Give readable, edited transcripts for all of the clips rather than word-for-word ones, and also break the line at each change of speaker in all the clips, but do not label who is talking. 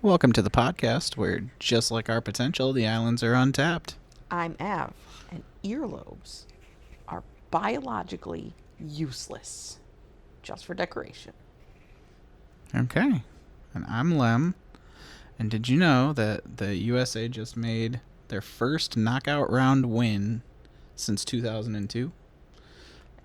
Welcome to the podcast where, just like our potential, the islands are untapped.
I'm Av, and earlobes are biologically useless, just for decoration.
Okay. And I'm Lem. And did you know that the USA just made their first knockout round win since 2002?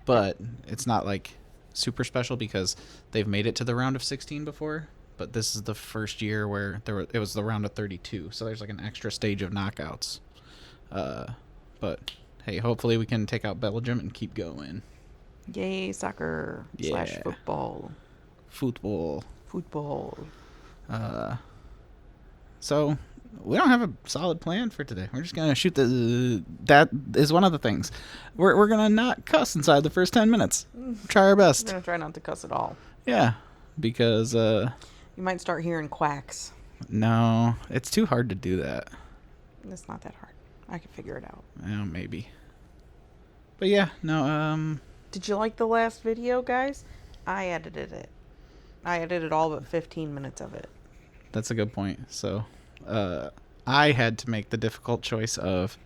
But it's not like super special because they've made it to the round of 16 before. But this is the first year where it was the round of 32. So there's like an extra stage of knockouts. But hey, hopefully we can take out Belgium and keep going.
Yay, soccer / football.
Football. So we don't have a solid plan for today. We're just gonna shoot that is one of the things. We're gonna not cuss inside the first 10 minutes. Try our
We're
best.
going to try not to cuss at all.
Yeah, because
You might start hearing quacks.
no, it's too hard to do that.
It's not that hard. I can figure it out.
Well, maybe. But yeah, no.
Did you like the last video, guys? I edited it. I edited all but 15 minutes of it.
That's a good point. So, I had to make the difficult choice of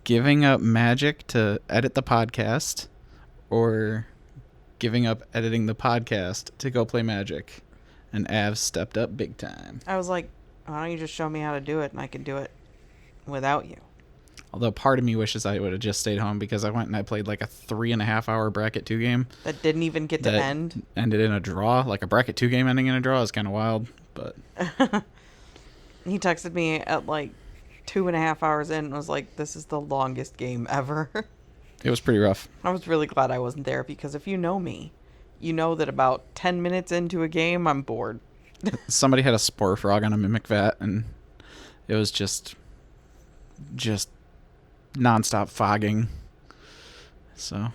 giving up magic to edit the podcast or giving up editing the podcast to go play magic. And Av stepped up big time.
I was like, why don't you just show me how to do it and I can do it without you?
Although part of me wishes I would have just stayed home because I went and I played like a 3.5 hour bracket 2 game.
That didn't even get to end.
Ended in a draw. Like a bracket 2 game ending in a draw is kind of wild. But
He texted me at like 2.5 hours in and was like, this is the longest game ever.
it was pretty rough.
I was really glad I wasn't there because if you know me, you know that about 10 minutes into a game, I'm bored.
Somebody had a spore frog on a mimic vat and it was just nonstop fogging. So,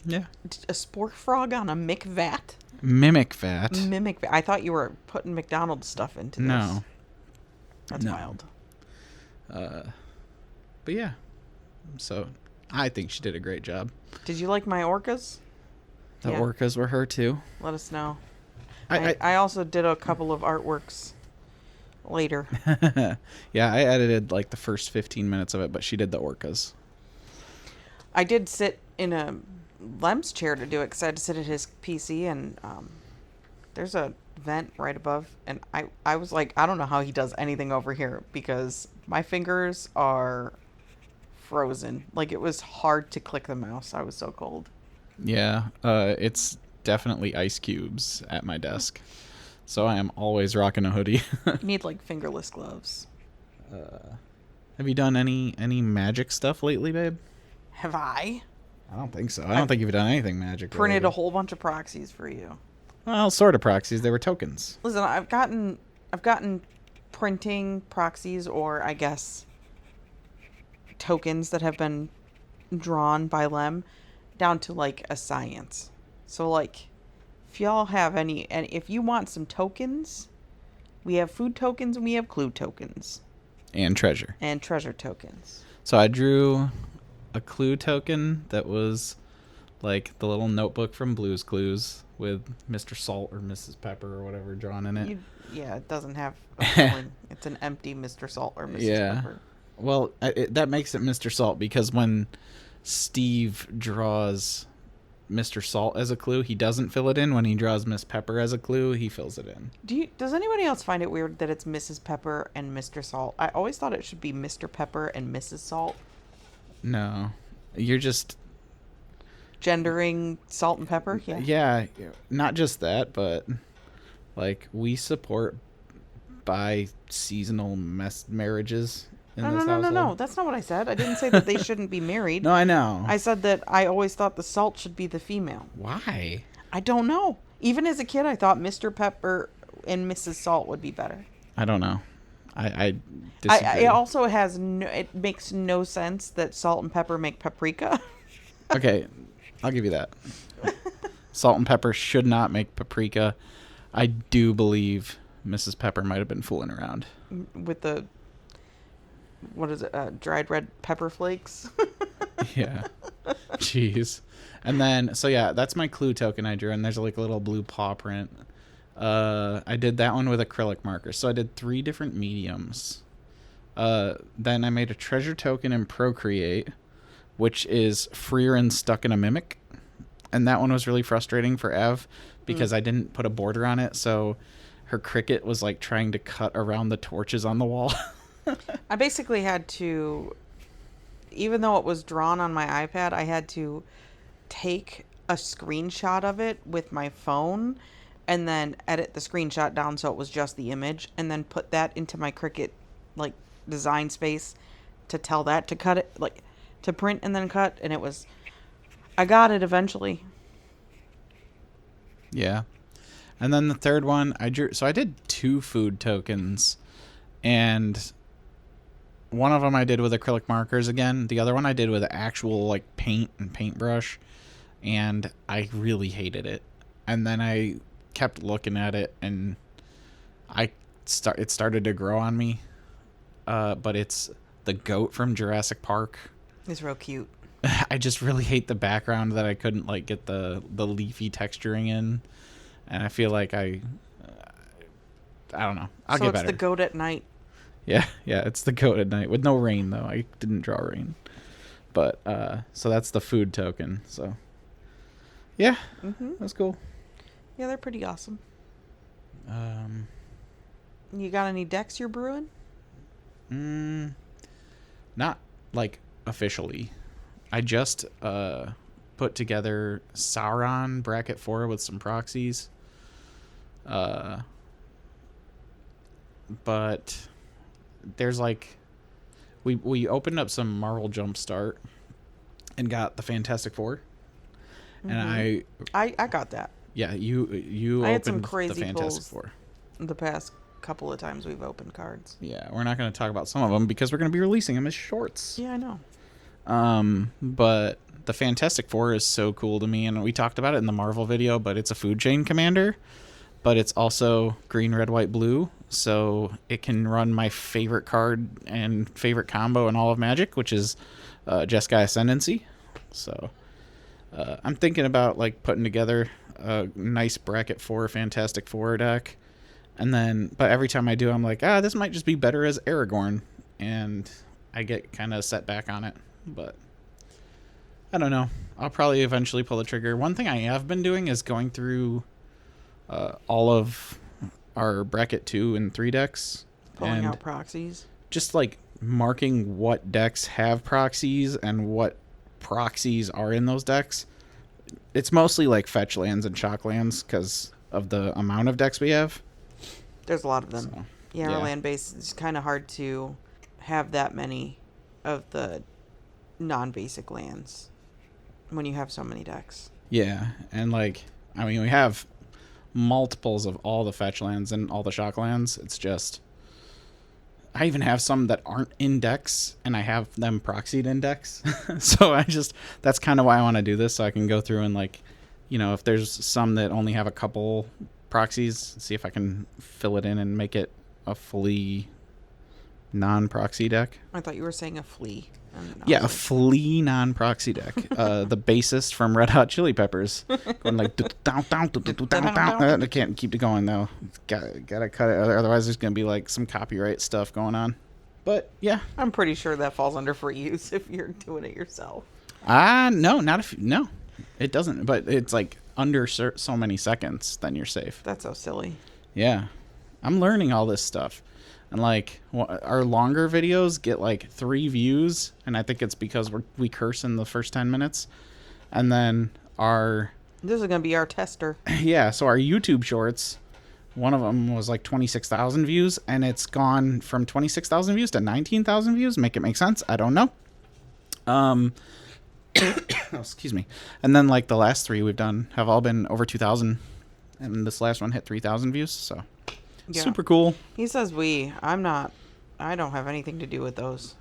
yeah.
A spore frog on a mick vat?
Mimic vat.
Mimic vat. I thought you were putting McDonald's stuff into this.
No.
That's
No.
wild.
But yeah. So, I think she did a great job.
Did you like my orcas?
The
Yeah.
orcas were her too.
Let us know.
I
I also did a couple of artworks later.
yeah, I edited like the first 15 minutes of it, but she did the orcas.
I did sit in a Lem's chair to do it because I had to sit at his PC and there's a vent right above. And I was like, I don't know how he does anything over here because my fingers are frozen. Like it was hard to click the mouse. I was so cold.
Yeah, it's definitely ice cubes at my desk. So I am always rocking a hoodie.
You need like fingerless gloves.
Have you done any magic stuff lately, babe?
Have I
I don't think so. I don't think you've done anything magic.
printed
related.
a whole bunch of proxies for you?
Well, sort of proxies. They were tokens.
Listen, I've gotten printing proxies, or I guess tokens that have been drawn by Lem down to like a science. So like if y'all have any, and if you want some tokens, we have food tokens and we have clue tokens
And treasure.
and treasure tokens.
So I drew a clue token that was like the little notebook from Blue's Clues with Mr. Salt or Mrs. Pepper or whatever drawn in it.
Yeah, it doesn't have a filling. It's an empty Mr. Salt or Mrs. Pepper.
Well, that makes it Mr. Salt because when Steve draws Mr. Salt as a clue, he doesn't fill it in. When he draws Miss Pepper as a clue, he fills it in.
Does anybody else find it weird that it's Mrs. Pepper and Mr. Salt? I always thought it should be Mr. Pepper and Mrs. Salt.
No. You're just...
Gendering salt and pepper? Yeah.
Yeah, not just that, but like we support bi-seasonal marriages in this household.
No. That's not what I said. I didn't say that they shouldn't be married.
No, I know.
I said that I always thought the salt should be the female.
Why?
I don't know. Even as a kid, I thought Mr. Pepper and Mrs. Salt would be better.
I don't know. I disagree.
It also has it makes no sense that salt and pepper make paprika.
Okay, I'll give you that. Salt and pepper should not make paprika. I do believe Mrs. Pepper might have been fooling around.
With the, what is it, dried red pepper flakes?
Yeah. Jeez. And then, so yeah, that's my clue token I drew, and there's like a little blue paw print. I did that one with acrylic markers. So I did 3 different mediums. Then I made a treasure token in Procreate, which is freer and stuck in a mimic. And that one was really frustrating for Ev because I didn't put a border on it. So her Cricut was like trying to cut around the torches on the wall.
I basically had to, even though it was drawn on my iPad, I had to take a screenshot of it with my phone and then edit the screenshot down so it was just the image and then put that into my Cricut like design space to tell that to cut it, like to print and then cut. And it was, I got it eventually.
Yeah. And then the third one, I drew. So I did 2 food tokens. And one of them I did with acrylic markers again. The other one I did with actual like paint and paintbrush. And I really hated it. And then I kept looking at it and it started to grow on me. But it's the goat from Jurassic Park.
It's real cute.
I just really hate the background that I couldn't like get the leafy texturing in, and I feel like I don't know. I'll get better.
So it's the goat at night.
Yeah, it's the goat at night with no rain though. I didn't draw rain, but so that's the food token. So yeah, that's cool.
Yeah, they're pretty awesome. You got any decks you're brewing?
Not like officially. I just put together Sauron bracket 4 with some proxies. But there's like we opened up some Marvel Jumpstart and got the Fantastic Four. And
I got that.
Yeah, you
I
opened
had some
the
crazy
Fantastic
pulls
Four.
The past couple of times we've opened cards.
Yeah, we're not going to talk about some of them because we're going to be releasing them as shorts.
Yeah, I know.
But the Fantastic Four is so cool to me, and we talked about it in the Marvel video, but it's a food chain commander, but it's also green, red, white, blue, so it can run my favorite card and favorite combo in all of Magic, which is Jeskai Ascendancy. So I'm thinking about like putting together a nice bracket 4 Fantastic Four deck, and then but every time I do, I'm like, this might just be better as Aragorn, and I get kind of set back on it. But I don't know. I'll probably eventually pull the trigger. One thing I have been doing is going through all of our bracket 2 and 3 decks.
Pulling out proxies.
Just like marking what decks have proxies and what proxies are in those decks. It's mostly like fetch lands and shock lands because of the amount of decks we have.
There's a lot of them.
So,
yeah, our land base is kind of hard to have that many of the non-basic lands when you have so many decks.
Yeah, and like, I mean, we have multiples of all the fetch lands and all the shock lands. It's just, I even have some that aren't in decks, and I have them proxied in decks. So that's kind of why I want to do this, so I can go through and like, if there's some that only have a couple proxies, see if I can fill it in and make it a fully non-proxy deck.
I thought you were saying a flea.
Yeah, a flea non-proxy deck. The bassist from Red Hot Chili Peppers going like down. I can't keep it going though. Gotta cut it, otherwise there's gonna be like some copyright stuff going on. But yeah,
I'm pretty sure that falls under free use if you're doing it yourself.
No, no, it doesn't. But it's like under so many seconds, then you're safe.
That's so silly.
Yeah, I'm learning all this stuff. And like our longer videos get like 3 views, and I think it's because we curse in the first 10 minutes. And then
this is gonna be our tester.
Yeah, so our YouTube shorts, one of them was like 26,000 views, and it's gone from 26,000 views to 19,000 views. Make it make sense? I don't know. Excuse me. And then like the last 3 we've done have all been over 2,000, and this last one hit 3,000 views. So. Yeah. Super cool.
He says I'm not. I don't have anything to do with those.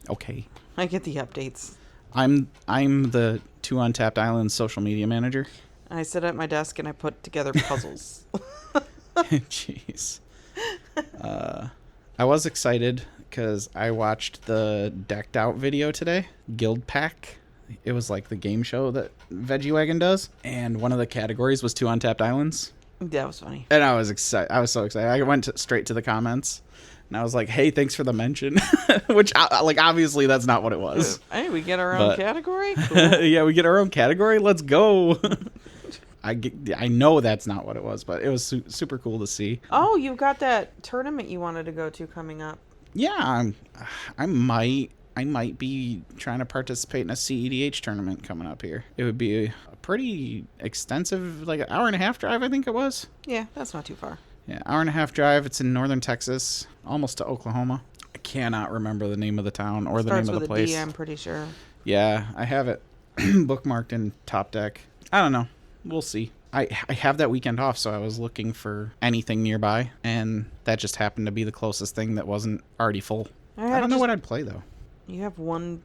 Okay.
I get the updates.
I'm the 2 Untapped Islands social media manager.
I sit at my desk and I put together puzzles.
Jeez. I was excited because I watched the Decked Out video today, Guild Pack. It was like the game show that Veggie Wagon does, and one of the categories was 2 Untapped Islands.
That was funny.
And I was excited. I was so excited. I went straight to the comments, and I was like, "Hey, thanks for the mention," which, like, obviously that's not what it was.
Hey, we get our own
But
category? Cool.
yeah, we get our own category. Let's go. I know that's not what it was, but it was super cool to see.
Oh, you've got that tournament you wanted to go to coming up.
Yeah, I might be trying to participate in a CEDH tournament coming up here. It would be a pretty extensive, like an hour and a half drive, I think it was.
Yeah, that's not too far.
Yeah, hour and a half drive. It's in northern Texas, almost to Oklahoma. I cannot remember the name of the town or the name of the place.
Starts with a D, I'm pretty sure.
Yeah, I have it bookmarked in Top Deck. I don't know. We'll see. I have that weekend off, so I was looking for anything nearby, and that just happened to be the closest thing that wasn't already full. I don't know what I'd play, though.
You have one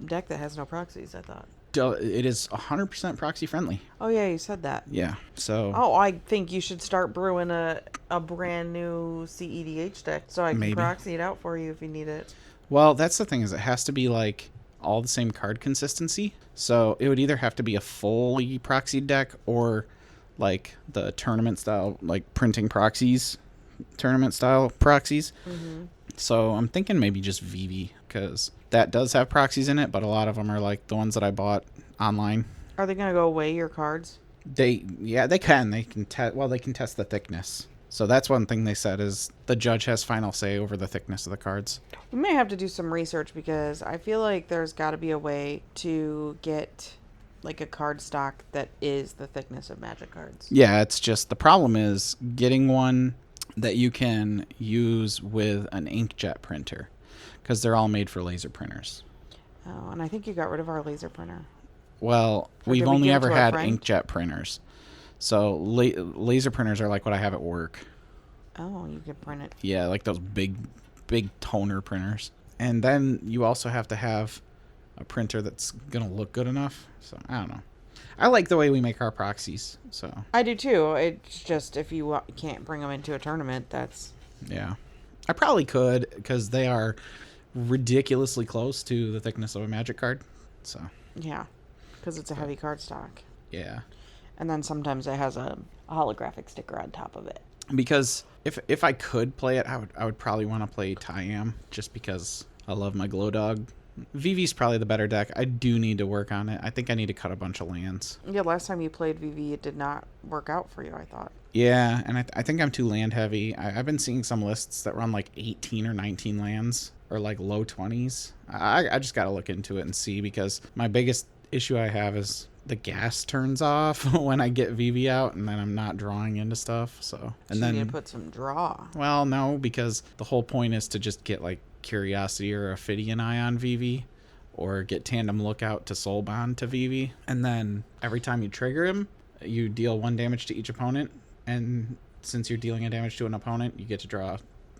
deck that has no proxies, I thought.
It is 100% proxy friendly.
Oh, yeah, you said that.
Yeah, so...
Oh, I think you should start brewing a brand new CEDH deck so I can proxy it out for you if you need it.
Well, that's the thing, is it has to be, like, all the same card consistency. So it would either have to be a fully proxied deck or, like, the tournament style, like, printing proxies, tournament style proxies. Mm-hmm. So I'm thinking maybe just VV, because that does have proxies in it, but a lot of them are like the ones that I bought online.
Are they gonna go weigh your cards?
They can. They can test the thickness. So that's one thing they said is the judge has final say over the thickness of the cards.
We may have to do some research because I feel like there's got to be a way to get like a card stock that is the thickness of Magic cards.
Yeah, it's just the problem is getting one that you can use with an inkjet printer, because they're all made for laser printers.
Oh, and I think you got rid of our laser printer.
Well, we've only ever had inkjet printers. So laser printers are like what I have at work.
Oh, you can print it.
Yeah, like those big toner printers. And then you also have to have a printer that's going to look good enough. So, I don't know. I like the way we make our proxies. So
I do too. It's just if you can't bring them into a tournament, that's...
Yeah. I probably could, because they are ridiculously close to the thickness of a Magic card. So
yeah, because it's a heavy card stock.
Yeah.
And then sometimes it has a holographic sticker on top of it.
Because if I could play it, I would probably want to play Tyam, just because I love my Glow Dog. VV's probably the better deck. I do need to work on it. I think I need to cut a bunch of lands.
Yeah, last time you played VV, it did not work out for you, I thought.
Yeah, and I think I'm too land heavy. I've been seeing some lists that run like 18 or 19 lands, or like low 20s. I just got to look into it and see, because my biggest issue I have is the gas turns off when I get VV out, and then I'm not drawing into stuff. So
you need to put some draw.
Well, no, because the whole point is to just get like Curiosity or Ophidian Eye on VV, or get Tandem Lookout to Soul Bond to VV, and then every time you trigger him, you deal 1 damage to each opponent, and since you're dealing a damage to an opponent, you get to draw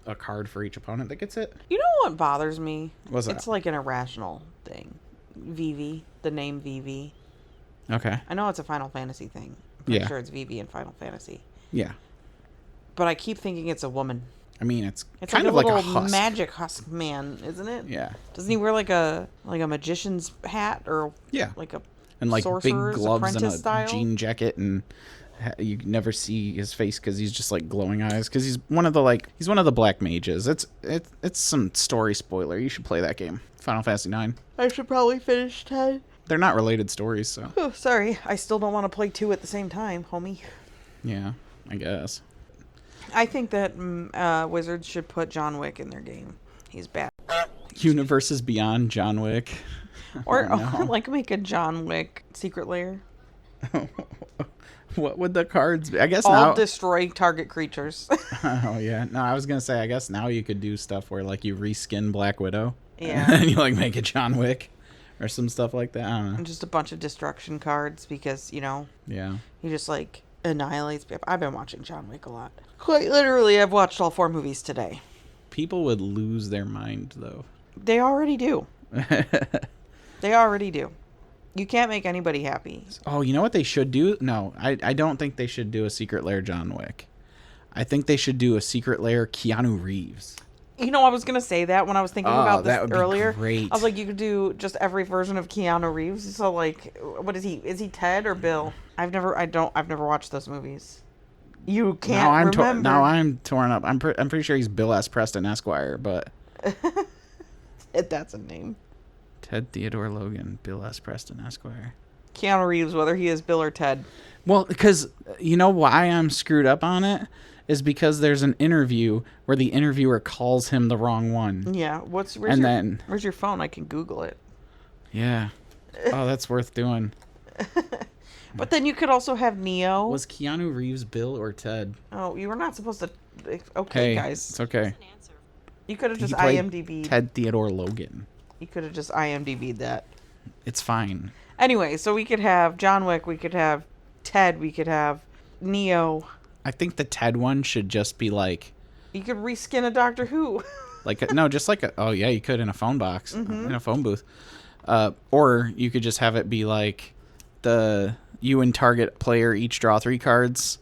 a card for each opponent that gets it.
You know what bothers me?
What's that?
It's like an irrational thing. VV, the name VV.
Okay.
I know it's a Final Fantasy thing. I'm pretty sure it's VV in Final Fantasy.
Yeah.
But I keep thinking it's a woman.
I mean, it's
like
kind of
a
like
little
a husk.
magic husk man, isn't it?
Yeah.
Doesn't he wear like a magician's hat, or like a
and like big gloves and a
style?
jean jacket, and you never see his face because he's just like glowing eyes, because he's one of the black mages. It's some story spoiler. You should play that game, Final Fantasy 9.
I should probably finish 10.
They're not related stories, so.
Oh, sorry. I still don't want to play 2 at the same time, homie.
Yeah, I guess.
I think that Wizards should put John Wick in their game. He's bad.
Universes beyond John Wick.
Or like make a John Wick secret lair.
What would the cards be? I guess
all
now...
destroy target creatures.
Oh, yeah. No, I was going to say, I guess now you could do stuff where, like, you reskin Black Widow.
Yeah.
And you, like, make a John Wick or some stuff like that. I don't know.
And just a bunch of destruction cards because,
Yeah.
He just, like, annihilates people. I've been watching John Wick a lot. Quite literally, I've watched all 4 movies today.
People would lose their mind, though.
They already do. They already do. You can't make anybody happy.
Oh, you know what they should do? No, I don't think they should do a Secret Lair John Wick. I think they should do a Secret Lair Keanu Reeves.
You know, I was going to say that when I was thinking about this earlier.
Great.
I was like, you could do just every version of Keanu Reeves. So, like, what is he? Is he Ted or Bill? I've never watched those movies. You
Now
can't remember.
now I'm torn up. I'm pretty sure he's Bill S. Preston Esquire, but
That's a name.
Ted Theodore Logan, Bill S. Preston Esquire.
Keanu Reeves, whether he is Bill or Ted.
Well, because you know why I'm screwed up on it is because there's an interview where the interviewer calls him the wrong one.
Yeah. Where's your phone? I can Google it.
Yeah. Oh, that's worth doing.
But then you could also have Neo.
Was Keanu Reeves Bill or Ted?
Oh, you were not supposed to. Okay,
Hey,
guys.
it's okay.
You could have
He
just
played
IMDb'd.
Ted Theodore Logan.
You could have just IMDb'd that.
It's fine.
Anyway, so we could have John Wick. We could have Ted. We could have Neo.
I think the Ted one should just be like
You could reskin a Doctor Who.
no, just like a, oh yeah, you could in a phone box, in a phone booth. Or you could just have it be like you and target player each draw 3 cards,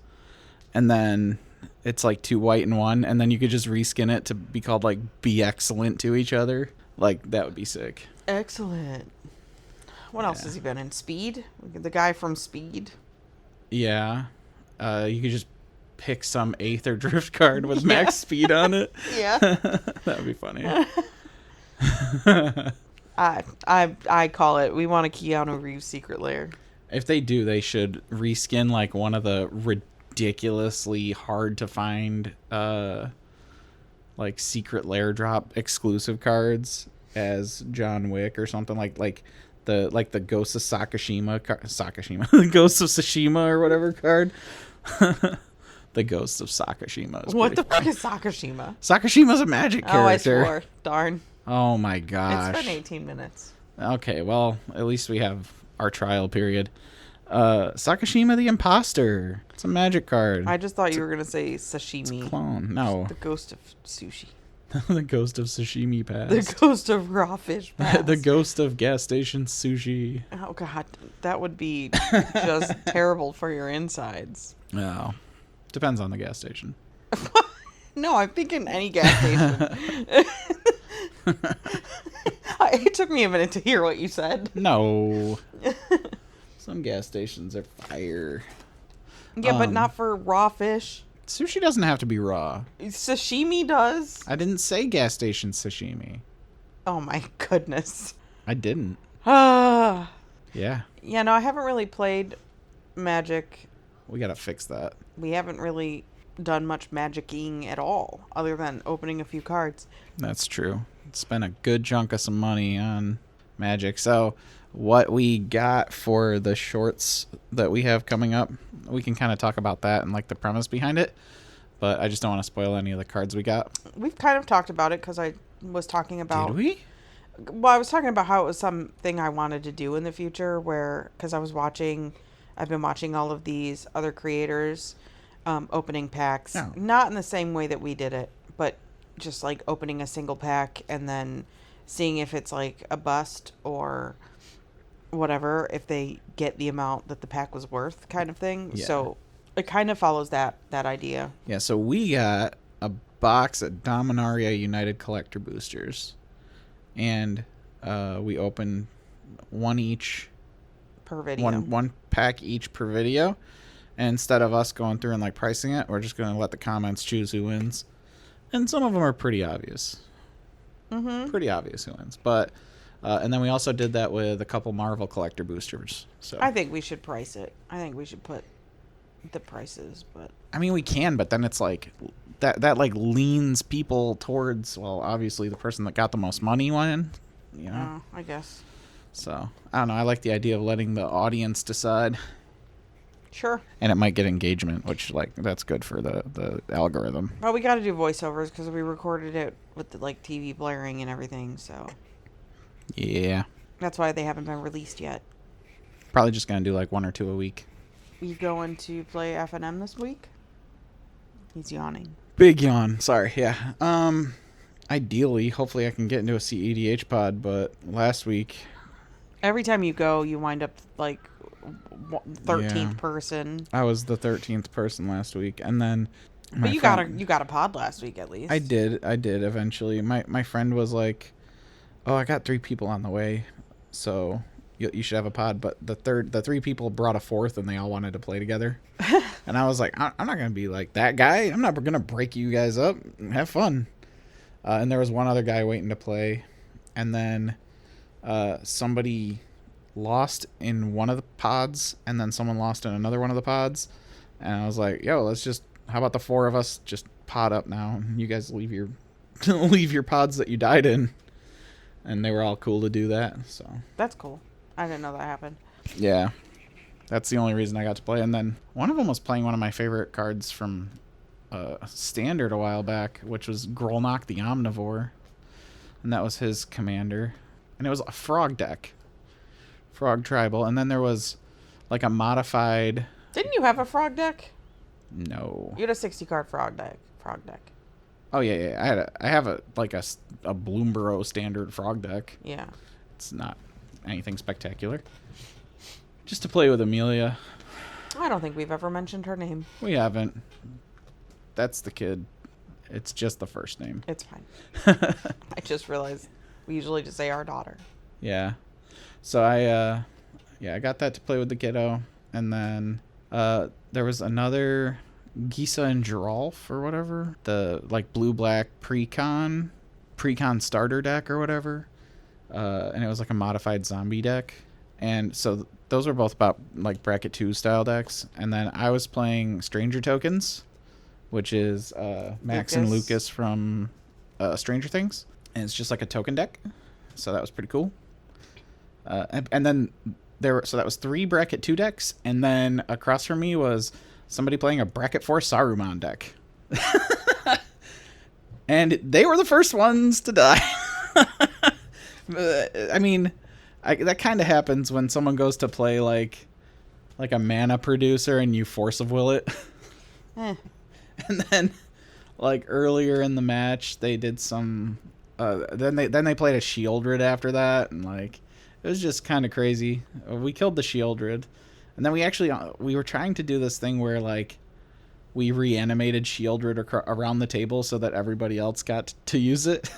and then it's like 2 white and 1, and then you could just reskin it to be called like Be Excellent to each other. Like that would be sick.
Excellent. What else has he been in? Speed? The guy from Speed?
Yeah. You could just pick some Aether Drift card with max speed on it.
Yeah.
That would be funny.
I call it. We want a Keanu Reeves secret lair.
If they do, they should reskin like one of the ridiculously hard to find like secret lair drop exclusive cards as John Wick or something like the Ghost of Sakashima the Ghost of Tsushima or whatever card. The Ghost of Sakashima is
What the
funny.
fuck is Sakashima?
Sakashima's a magic
Oh, I
character.
swore. Darn.
Oh my gosh.
It's been 18 minutes.
Okay, well, at least we have our trial period. Sakashima the Imposter. It's a magic card.
I just thought you were going to say sashimi.
Clone. No.
The ghost of sushi.
The ghost of sashimi
The
past.
ghost of raw fish past.
The ghost of gas station sushi.
Oh, God. That would be just terrible for your insides.
Oh. Depends on the gas station.
No, I'm thinking any gas station. It took me a minute to hear what you said.
No. Some gas stations are fire.
Yeah, but not for raw fish.
Sushi doesn't have to be raw.
Sashimi does.
I didn't say gas station sashimi.
Oh my goodness.
I didn't.
Ah.
Yeah.
Yeah, no, I haven't really played Magic.
We gotta fix that.
We haven't really done much magicking at all, other than opening a few cards.
That's true. Spent a good chunk of some money on Magic. So what we got for the shorts that we have coming up, we can kind of talk about that and like the premise behind it. But I just don't want to spoil any of the cards we got.
We've kind of talked about it because I was talking about...
Did we?
Well, I was talking about how it was something I wanted to do in the future where... Because I've been watching all of these other creators opening packs.
Oh.
Not in the same way that we did it, but just like opening a single pack and then seeing if it's like a bust or whatever, if they get the amount that the pack was worth kind of thing.
Yeah.
So it kind of follows that idea.
Yeah, so we got a box of Dominaria United Collector Boosters. And we opened one each.
Per video.
One pack each per video. And instead of us going through and like pricing it, we're just going to let the comments choose who wins. And some of them are pretty obvious.
Mm-hmm.
Pretty obvious who wins. But and then we also did that with a couple Marvel Collector Boosters. So
I think we should price it. I think we should put the prices, but
I mean, we can, but then it's like that like leans people towards, well, obviously the person that got the most money won, you know.
I guess.
So I don't know. I like the idea of letting the audience decide,
Sure.
and it might get engagement, which like that's good for the algorithm.
Well, we got to do voiceovers because we recorded it with the like TV blaring and everything, so
Yeah,
that's why they haven't been released yet.
probably just gonna do like 1 or 2 a week.
You going to play FNM this week? He's yawning.
Big yawn. Sorry. Yeah. Ideally, hopefully I can get into a CEDH pod, but last week.
Every time you go, you wind up like 13th person.
I was the 13th person last week, and then.
But you got a pod last week at least.
I did eventually. My friend was like, "Oh, I got 3 people on the way," so you should have a pod. But the three people brought a fourth, and they all wanted to play together. And I was like, I'm not gonna be like that guy. I'm not gonna break you guys up. Have fun. And there was one other guy waiting to play, and then somebody lost in one of the pods, and then someone lost in another one of the pods. And I was like, yo, how about the four of us just pod up now? You guys leave your leave your pods that you died in. And they were all cool to do that. So
That's cool. I didn't know that happened.
yeah, that's the only reason I got to play. And then one of them was playing one of my favorite cards from Standard a while back, which was Grolnok the Omnivore. And that was his commander. And it was a frog deck. Frog tribal. And then there was like a modified...
Didn't you have a frog deck?
No.
You had a 60-card frog deck.
Oh yeah. I have a Bloomborough standard frog deck.
Yeah.
It's not anything spectacular. Just to play with Amelia.
I don't think we've ever mentioned her name.
We haven't. That's the kid. It's just the first name.
It's fine. I just realized we usually just say our daughter.
Yeah. So I got that to play with the kiddo, and then there was another Gisa and Geralf or whatever, the like blue-black precon starter deck or whatever, and it was like a modified zombie deck, and so those were both about like bracket 2 style decks. And then I was playing Stranger Tokens, which is Max and Lucas from Stranger Things, and it's just like a token deck, so that was pretty cool. And then so that was 3 bracket 2 decks, and then across from me was somebody playing a bracket 4 Saruman deck. And they were the first ones to die. I mean, that kind of happens when someone goes to play like a mana producer and you force of will it. And then like earlier in the match they did some then they played a Shieldred after that, and like it was just kind of crazy. We killed the Shieldred, and then we were trying to do this thing where like we reanimated Shieldred around the table so that everybody else got to use it.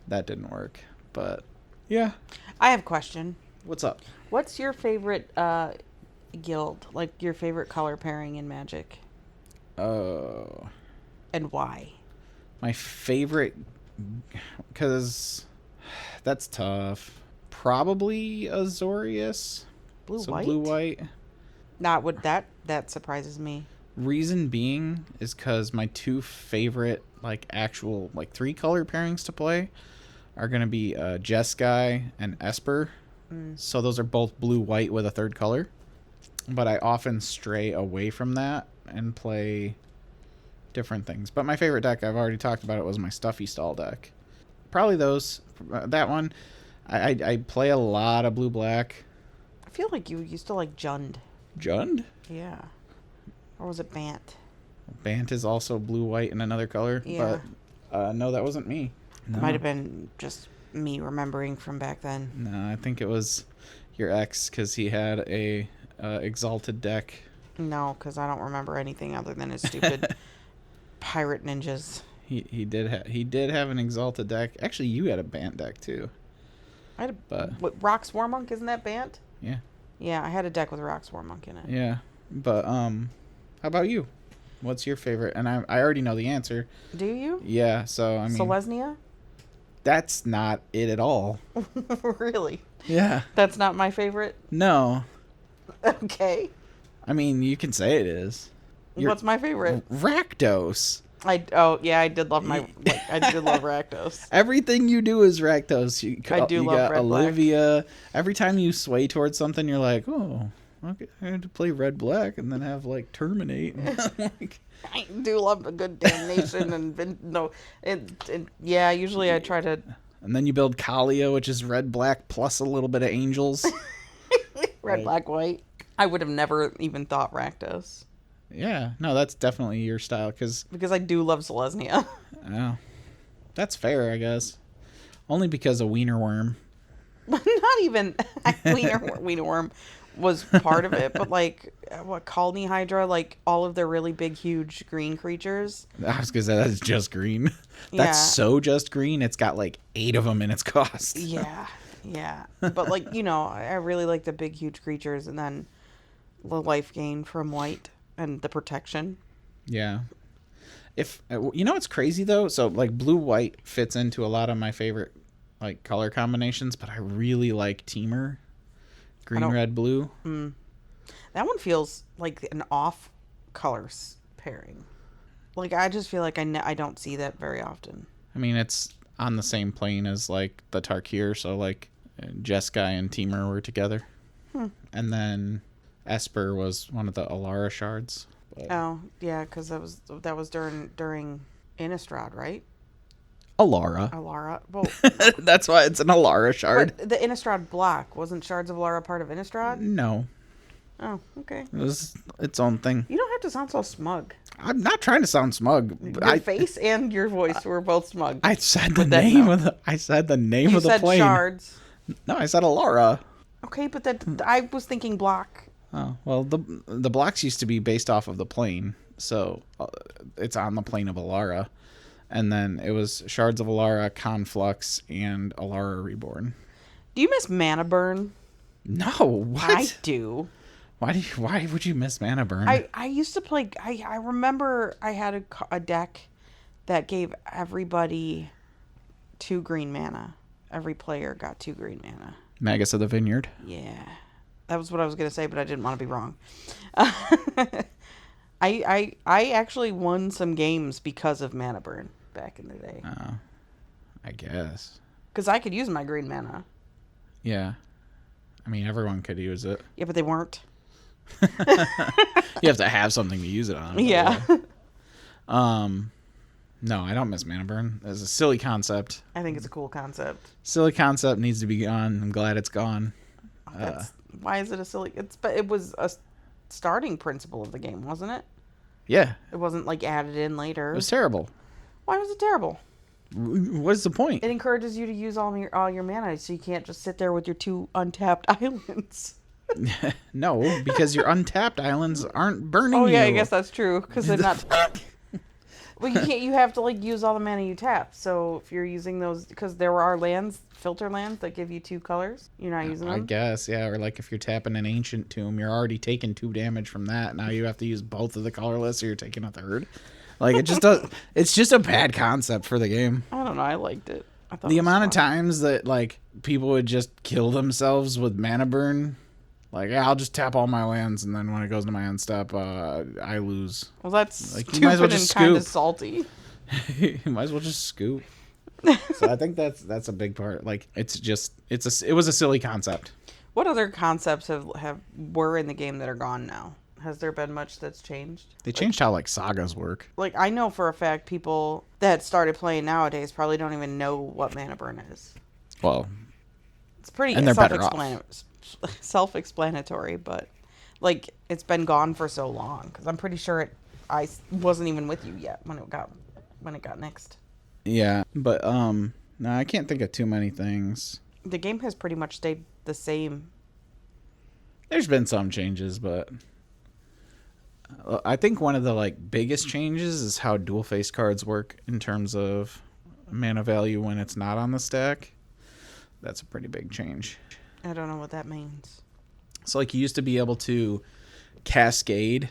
That didn't work, but yeah.
I have a question.
What's up?
What's your favorite guild? Like your favorite color pairing in Magic?
Oh.
And why?
My favorite, because that's tough. Probably Azorius.
Blue-white?
Blue-white.
Not would that surprises me.
Reason being is because my 2 favorite like actual like 3 color pairings to play are gonna be Jeskai and Esper. So those are both blue-white with a 3rd color. But I often stray away from that and play different things. But my favorite deck, I've already talked about it, was my Stuffy Stall deck. Probably those. That one. I play a lot of blue-black.
I feel like you used to like Jund.
Jund?
Yeah. Or was it Bant?
Bant is also blue-white in another color.
Yeah.
But no, that wasn't me. No.
Might have been just me remembering from back then.
No, I think it was your ex, because he had a Exalted deck.
No, because I don't remember anything other than his stupid pirate ninjas.
He did have an Exalted deck. Actually, you had a Bant deck too.
I had Rock Swarmonk, isn't that Bant?
Yeah.
Yeah, I had a deck with Rock Swarmonk in it.
Yeah, but how about you? What's your favorite? And I already know the answer.
Do you?
Yeah, so I mean,
Selesnya?
That's not it at all.
Really?
Yeah.
That's not my favorite?
No.
Okay.
I mean, you can say it is.
What's my favorite?
Rakdos.
I did love Rakdos.
Everything you do is Rakdos. You
love
got
red
Olivia. Every time you sway towards something, you're like, oh, okay, I had to play red black and then have like terminate. Like,
I do love a good damnation yeah. Usually I try to.
And then you build Kalia, which is red black plus a little bit of angels.
Red, black, white. I would have never even thought Rakdos.
Yeah, no, that's definitely your style, because
I do love Selesnya.
Oh, that's fair, I guess. Only because of Wienerworm.
Not even Wienerworm was part of it, but like what Colony Hydra, like all of their really big, huge green creatures.
I was gonna say that's just green. That's so just green. It's got like 8 of them in its cost.
Yeah, Yeah, but like I really like the big, huge creatures, and then the life gain from white and the protection.
Yeah. If what's crazy though, so like blue white fits into a lot of my favorite like color combinations, but I really like teamer,
I
green,
don't.
red, blue.
That one feels like an off colors pairing. Like I just feel like I don't see that very often.
I mean, it's on the same plane as like the Tarkir, so like Jeskai and teamer were together, and then Esper was one of the Alara shards. But
Oh yeah, because that was during Innistrad, right?
Alara.
Alara. Well,
That's why it's an Alara shard.
but the Innistrad block wasn't Shards of Alara part of Innistrad?
No,
Oh, okay.
it was its own thing.
You don't have to sound so smug.
I'm not trying to sound smug.
Your face and your voice were both smug.
I said the
that
name
note.
of the. I said the name
You
of the
said
plane.
shards.
No, I said Alara.
Okay, but I was thinking block.
Oh well, the blocks used to be based off of the plane, so it's on the plane of Alara, and then it was Shards of Alara, Conflux, and Alara Reborn.
Do you miss Mana Burn?
No, what?
I do.
Why would you miss Mana Burn?
I used to play. I remember I had a deck that gave everybody 2 green mana. Every player got 2 green mana.
Magus of the Vineyard.
Yeah, that was what I was gonna say, but I didn't want to be wrong. I actually won some games because of Mana Burn back in the day.
I guess.
Because I could use my green mana.
Yeah. I mean, everyone could use it.
Yeah, but they weren't.
You have to have something to use it on.
Yeah.
No, I don't miss Mana Burn. It's a silly concept.
I think it's a cool concept.
Silly concept needs to be gone. I'm glad it's gone.
Why is it a silly? But it was a starting principle of the game, wasn't it?
Yeah,
It wasn't like added in later.
it was terrible.
Why was it terrible?
What's the point?
It encourages you to use all your mana, so you can't just sit there with your 2 untapped islands.
No, because your untapped islands aren't burning you.
Oh yeah, I guess that's true because they're not. Well, you can't. You have to like use all the mana you tap. So if you're using those, because there are filter lands that give you 2 colors, you're not using them.
I guess, yeah. Or like if you're tapping an ancient tomb, you're already taking 2 damage from that. Now you have to use both of the colorless, or you're taking a third. Like it just does. It's just a bad concept for the game.
I don't know. I liked it. I thought
The
it was
amount of
fun.
times that like people would just kill themselves with Mana Burn. Like, yeah, I'll just tap all my lands, and then when it goes to my end step, I lose.
Well, that's
Like, you
stupid
might as well
and
just
kind of
scoop.
salty.
You might as well just scoop. So I think that's a big part. Like, it was a silly concept.
What other concepts were in the game that are gone now? Has there been much that's changed?
They changed how like sagas work.
Like I know for a fact people that started playing nowadays probably don't even know what Mana Burn is.
Well,
It's pretty
and they're better off.
self-explanatory, but like it's been gone for so long because I'm pretty sure I wasn't even with you yet when it got nixed.
Yeah, but no, I can't think of too many things.
The game has pretty much stayed the same.
There's been some changes, but I think one of the like biggest changes is how dual face cards work in terms of mana value when it's not on the stack. That's a pretty big change.
I don't know what that means.
So like you used to be able to cascade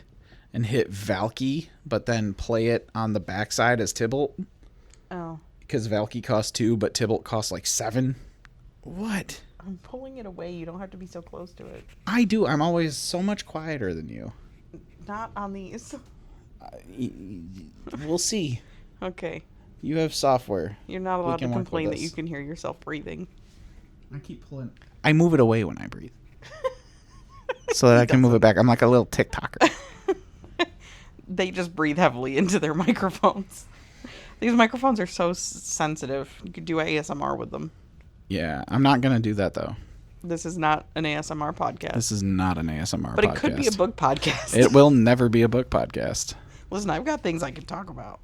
and hit Valky, but then play it on the backside as Tybalt.
Oh.
Because Valky costs 2, but Tybalt costs like 7. What?
I'm pulling it away. You don't have to be so close to it.
I do. I'm always so much quieter than you.
Not on these.
We'll see.
Okay.
You have software.
You're not allowed to
can work
complain
with
that you
us.
can hear yourself breathing.
I keep pulling. I move it away when I breathe. So that I can move it back. I'm like a little TikToker.
They just breathe heavily into their microphones. These microphones are so sensitive. You could do ASMR with them.
Yeah, I'm not going to do that, though.
This is not an ASMR podcast.
This is not an ASMR
but
podcast.
it could be a book podcast.
It will never be a book podcast.
Listen, I've got things I can talk about.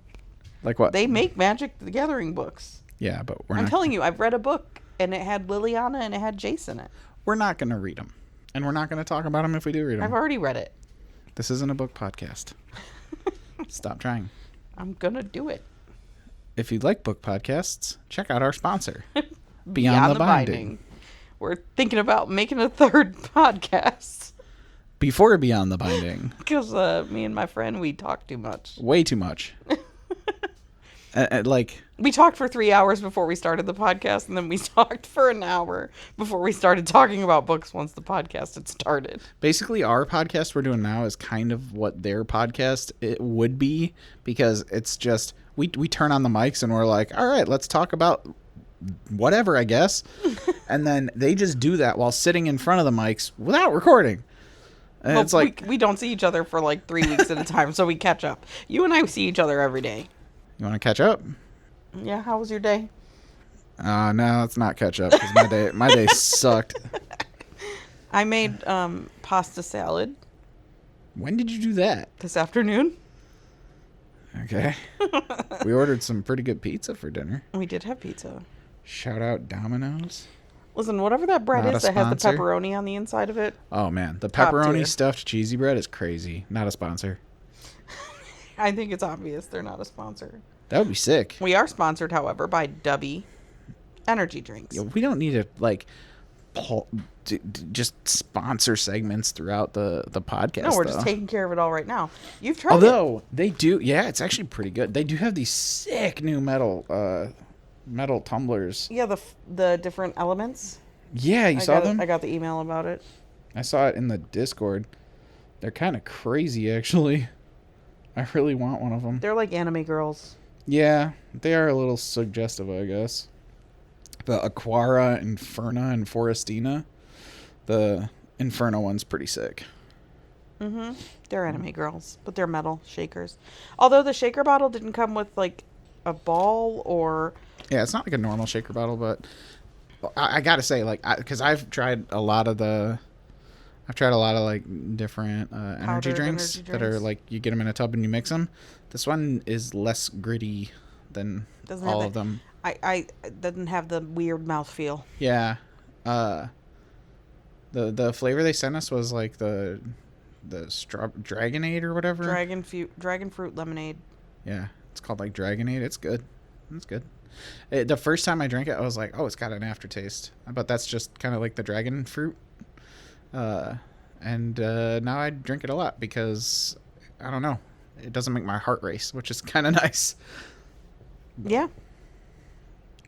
Like what?
They make Magic the Gathering books.
Yeah, but
I'm telling you, I've read a book, and it had Liliana, and it had Jace in it.
we're not going to read them. And we're not going to talk about them if we do read them.
I've already read it.
This isn't a book podcast. Stop trying.
I'm going to do it.
If you like book podcasts, check out our sponsor, Beyond the Binding.
we're thinking about making a third podcast
Before Beyond the Binding.
because me and my friend, we talk too much.
Way too much. Like,
We talked for 3 hours before we started the podcast, and then we talked for an hour before we started talking about books once the podcast had started.
basically our podcast we're doing now is kind of what their podcast it would be, because it's just we turn on the mics and we're like, all right, let's talk about whatever, I guess. And then they just do that while sitting in front of the mics without recording. And
Well,
it's like,
we don't see each other for like 3 weeks at a time, so we catch up. You and I see each other every day.
you want to catch up?
Yeah, how was your day?
No, it's not catch up, because my day sucked.
I made pasta salad
When did you do that?
this afternoon.
Okay. We ordered some pretty good pizza for dinner.
We did have pizza.
Shout out Domino's.
Listen, whatever that bread
Not
is
a
that has the
sponsor.
pepperoni on the inside of it,
Oh man, the
Top
pepperoni
tier.
stuffed cheesy bread is crazy. Not a sponsor.
I think it's obvious they're not a sponsor.
That would be sick.
We are sponsored, however, by Dubby Energy Drinks.
Yeah, we don't need to like just sponsor segments throughout the podcast.
No, we're
though.
just taking care of it all right now. You've tried it.
Although they do, yeah, it's actually pretty good. They do have these sick new metal tumblers.
Yeah, the different elements.
Yeah, you
I
saw
got
them?
I got the email about it.
I saw it in the Discord. They're kind of crazy, actually. I really want one of them.
They're like anime girls.
Yeah, they are a little suggestive, I guess. The Aquara, Inferna, and Forestina. The Inferno one's pretty sick.
Mm-hmm. They're anime girls, but they're metal shakers. Although the shaker bottle didn't come with like a ball or...
Yeah, it's not like a normal shaker bottle, but I gotta say, like, because I've tried a lot of like different energy
Powdered
drinks
energy
that are
drinks.
like you get them in a tub and you mix them. This one is less gritty than
Doesn't
all
have
of them.
I doesn't have the weird mouthfeel.
Yeah. The flavor they sent us was like the Dragonade or whatever.
Dragon fruit lemonade.
Yeah, it's called like Dragonade. It's good. It's good. The first time I drank it, I was like, oh, it's got an aftertaste. But that's just kind of like the dragon fruit. And now I drink it a lot because, I don't know, it doesn't make my heart race, which is kind of nice.
Yeah.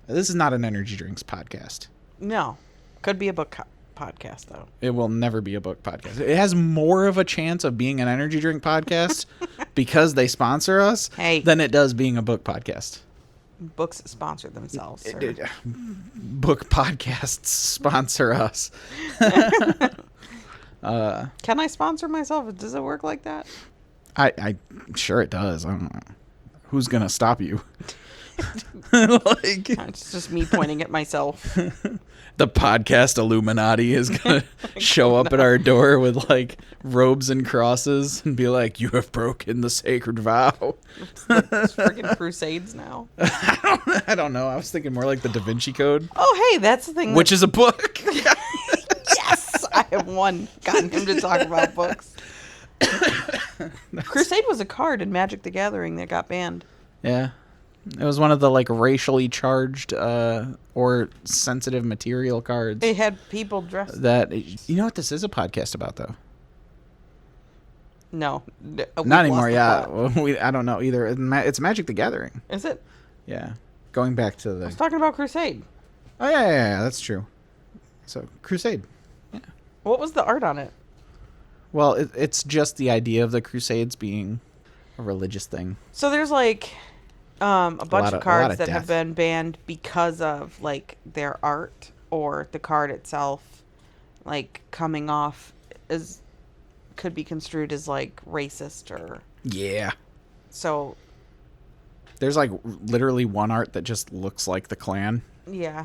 This is not an energy drinks podcast.
No. Could be a book podcast, though.
It will never be a book podcast. It has more of a chance of being an energy drink podcast because they sponsor us than it does being a book podcast.
Books sponsor themselves. Sir.
Book podcasts sponsor us.
Can I sponsor myself? Does it work like that?
I'm sure it does. I don't know. Who's going to stop you? Like,
It's just me pointing at myself.
the podcast Illuminati is going to show up at our door with like robes and crosses and be like, you have broken the sacred vow.
It's freaking Crusades now.
I don't know. I was thinking more like the Da Vinci Code,
Oh, hey, that's the thing.
which is a book.
Yes! I have gotten him to talk about books. Crusade was a card in Magic the Gathering that got banned.
Yeah. It was one of the like racially charged or sensitive material cards.
They had people dressed.
That you know what this is a podcast about though.
No.
Not anymore. Yeah, I don't know either. It's Magic the Gathering.
Is it?
Yeah, going back to
I
the.
was talking about Crusade.
Oh yeah, that's true. So Crusade. Yeah.
What was the art on it?
Well, it's just the idea of the Crusades being a religious thing.
So there's like a bunch of cards that have
death.
been banned because of like their art or the card itself like coming off as could be construed as like racist or
Yeah.
so
There's like literally one art that just looks like the Klan.
yeah.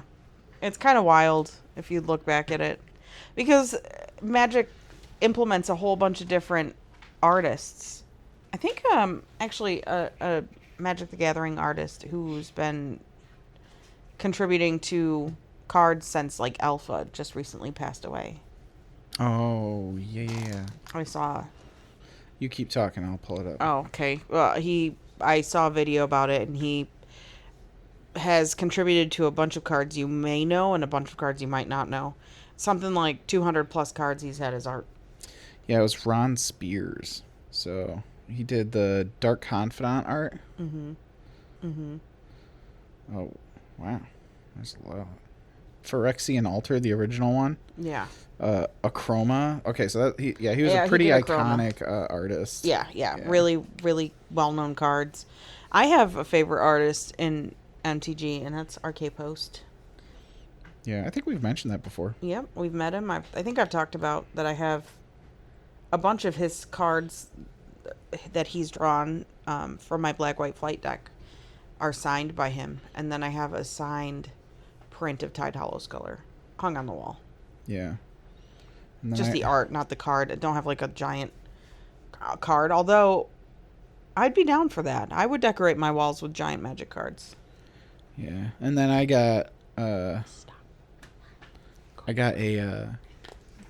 It's kind of wild if you look back at it because Magic implements a whole bunch of different artists. I think actually a Magic the Gathering artist who's been contributing to cards since like Alpha just recently passed away.
Oh yeah.
I saw.
You keep talking. I'll pull it up.
Oh, okay. Well, I saw a video about it, and he has contributed to a bunch of cards you may know and a bunch of cards you might not know. something like 200 plus cards he's had as art.
Yeah, it was Ron Spears. So he did the Dark Confidant art. Oh, wow. There's a lot. Phyrexian Altar, the original one.
Yeah.
Achroma. Okay, so he was
Yeah,
a
he
pretty
did Achroma.
iconic artist.
Yeah. Really, really well-known cards. I have a favorite artist in MTG, and that's RK Post.
Yeah, I think we've mentioned that before.
Yep, we've met him. I think I've talked about that. I have a bunch of his cards that he's drawn from my Black-White Flight deck are signed by him, and then I have a signed print of Tide Hollowsculler hung on the wall.
Yeah. And then
Just the art, not the card. I don't have like a giant card, although I'd be down for that. I would decorate my walls with giant Magic cards.
Yeah, and then I got a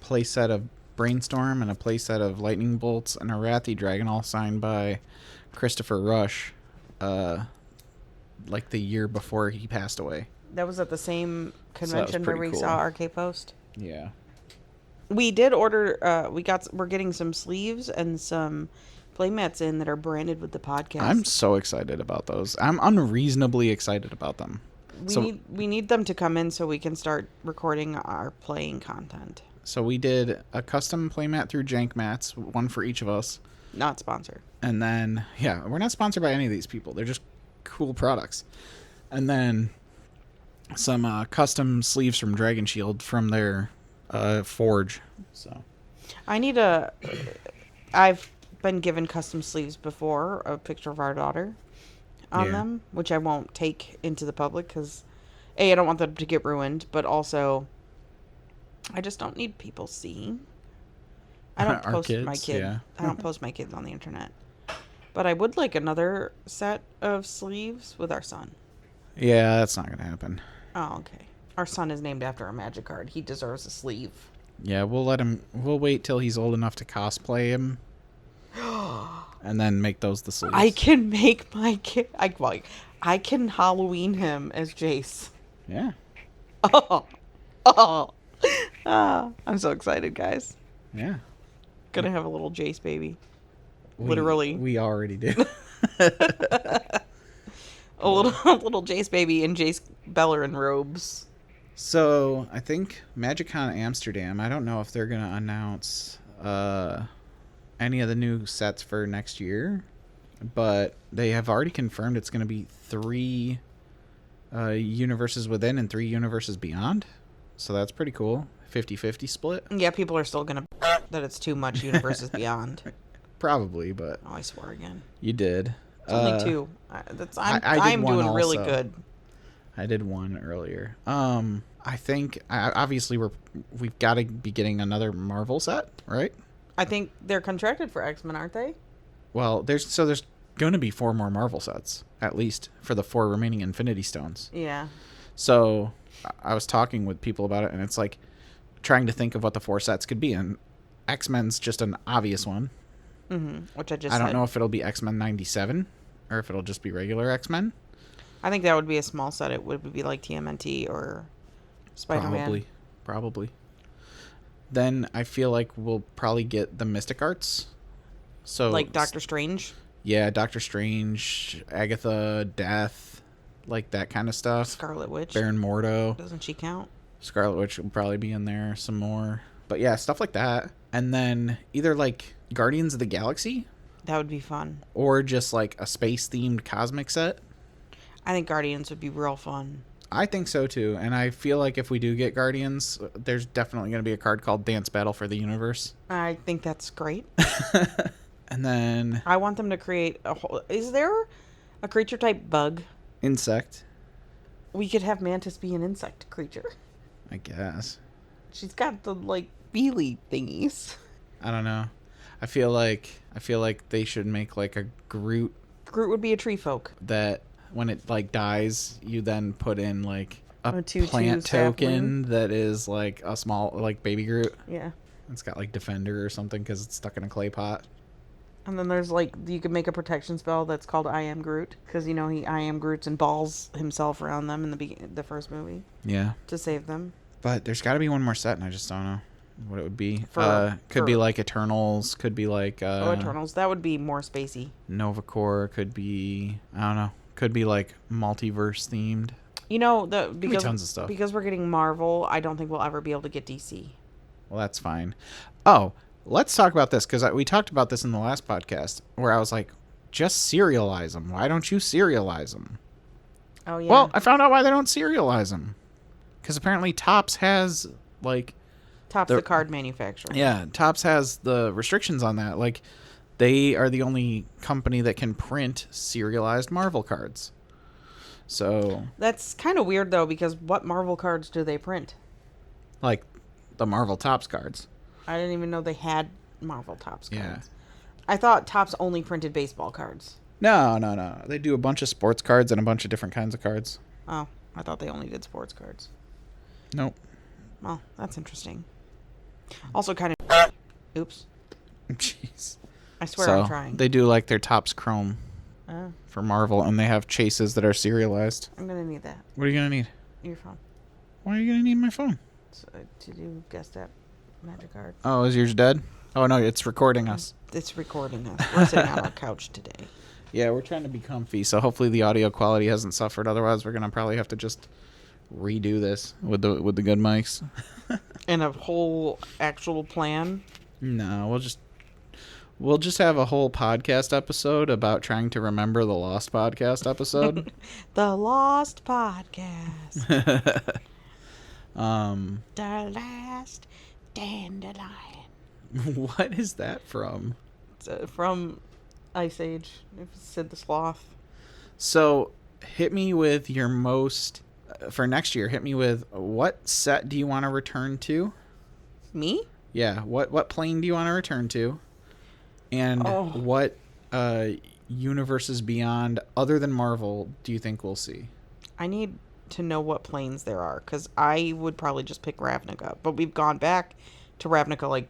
play set of Brainstorm and a play set of Lightning Bolts and a Wrathy Dragon, all signed by Christopher Rush, like the year before he passed away.
That was at the same convention where
pretty
we
cool.
saw RK Post.
Yeah.
We did order. We're getting some sleeves and some playmats in that are branded with the podcast.
I'm so excited about those. I'm unreasonably excited about them.
We need them to come in so we can start recording our playing content.
So we did a custom playmat through Jank Mats, one for each of us.
Not sponsored.
And then, yeah, we're not sponsored by any of these people. They're just cool products. And then some custom sleeves from Dragon Shield from their forge. So
I've been given custom sleeves before, a picture of our daughter on them, which I won't take into the public because, A, I don't want them to get ruined, but also I just don't need people seeing. I don't post
kids,
my kid.
yeah.
I don't post my kids on the internet. But I would like another set of sleeves with our son.
Yeah, that's not going to happen.
Oh, okay. Our son is named after a Magic card. He deserves a sleeve.
Yeah, we'll wait till he's old enough to cosplay him. And then make those the sleeves.
I can make my kid. I can Halloween him as Jace.
Yeah.
I'm so excited, guys.
Yeah.
Gonna have a little Jace baby. Literally.
We already do.
A little Jace baby in Jace Bellerin robes.
So, I think MagicCon Amsterdam, I don't know if they're going to announce any of the new sets for next year, but they have already confirmed it's going to be 3 universes within and 3 universes beyond. So that's pretty cool. 50-50 split.
Yeah, people are still gonna that it's too much universes beyond.
Probably, but
Oh, I swore again.
you did.
It's only 2.
I did
I'm
one
doing really
also.
good.
I did one earlier. I think obviously we've got to be getting another Marvel set, right?
I think they're contracted for X-Men, aren't they?
Well, there's going to be 4 more Marvel sets at least for the 4 remaining Infinity Stones.
Yeah.
So I was talking with people about it, and it's like trying to think of what the 4 sets could be, and X-Men's just an obvious one.
Which I
don't know if it'll be X-Men 97 or if it'll just be regular X-Men.
I think that would be a small set. It would be like TMNT or Spider-Man.
Probably. Then I feel like we'll probably get the Mystic Arts. So
Like Doctor Strange?
Yeah, Doctor Strange, Agatha, Death, like that kind of stuff.
Scarlet Witch.
Baron Mordo.
Doesn't she count?
Scarlet Witch will probably be in there some more. But yeah, stuff like that. And then either like Guardians of the Galaxy
That would be fun.
or just like a space-themed cosmic set.
I think Guardians would be real fun.
I think so too. And I feel like if we do get Guardians, there's definitely going to be a card called Dance Battle for the Universe.
I think that's great.
And then
I want them to create a whole... Is there a creature type bug?
Insect,
We could have Mantis be an insect creature.
I guess.
She's got the, like, beely thingies.
I don't know. I feel like they should make like a Groot
Groot would be a tree folk.
that when it like dies, you then put in like a
2/2
plant token
sapling.
that is like a small like baby Groot.
Yeah.
It's got like Defender or something because it's stuck in a clay pot.
And then there's, like, you could make a protection spell that's called I Am Groot. Because, you know, I Am Groots and balls himself around them in the first movie
Yeah.
to save them.
But there's got to be one more set, and I just don't know what it would be. Could
For
be like Eternals. Could be like
Eternals. That would be more spacey.
Nova Corps. Could be, I don't know. Could be like multiverse themed.
You know,
because tons of stuff.
Because we're getting Marvel, I don't think we'll ever be able to get DC.
Well, that's fine. Oh, let's talk about this, because we talked about this in the last podcast, where I was like, just serialize them. Why don't you serialize them?
Oh, yeah.
Well, I found out why they don't serialize them. Because apparently Topps has, like...
Topps the card manufacturer.
Yeah, Topps has the restrictions on that. Like, they are the only company that can print serialized Marvel cards. So...
That's kind of weird, though, because what Marvel cards do they print?
Like, the Marvel Topps cards.
I didn't even know they had Marvel Topps cards.
Yeah.
I thought Topps only printed baseball cards.
No. They do a bunch of sports cards and a bunch of different kinds of cards.
Oh, I thought they only did sports cards.
Nope.
Well, that's interesting. Also kind of... Oops.
Jeez.
I swear I'm trying.
They do like their Topps Chrome for Marvel, and they have chases that are serialized.
I'm going to need that.
What are you going to need?
Your phone.
Why are you going to need my phone?
So, to do guess that magic card.
Oh, is yours dead? Oh, no, it's recording us.
It's recording us. We're sitting on our couch today.
Yeah, we're trying to be comfy, so hopefully the audio quality hasn't suffered. Otherwise, we're going to probably have to just redo this with the good mics.
And a whole actual plan?
No, we'll just have a whole podcast episode about trying to remember the Lost podcast episode.
The Lost podcast. The last dandelion.
What is that from?
It's, from Ice Age. It said the sloth.
So, hit me with your most... for next year, hit me with what set do you want to return to?
Me?
Yeah, what plane do you want to return to? And what universes beyond, other than Marvel, do you think we'll see?
I need to know what planes there are, because I would probably just pick Ravnica. But we've gone back to Ravnica like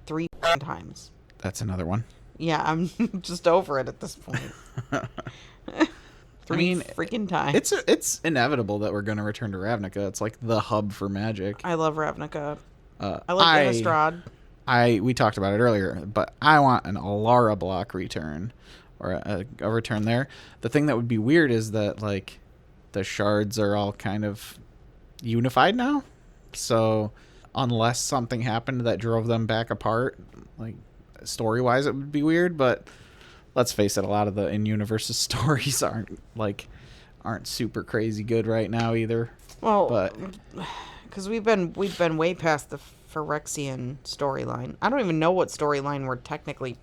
3 times.
That's another one.
Yeah, I'm just over it at this point. Three freaking times.
It's inevitable that we're going to return to Ravnica. It's like the hub for Magic.
I love Ravnica. I like Innistrad.
We talked about it earlier, but I want an Alara block return, or a return there. The thing that would be weird is that like the shards are all kind of unified now. So unless something happened that drove them back apart, like story-wise, it would be weird. But let's face it, a lot of the in-universe stories aren't super crazy good right now either.
Well,
but
because we've been way past the Phyrexian storyline. I don't even know what storyline we're technically.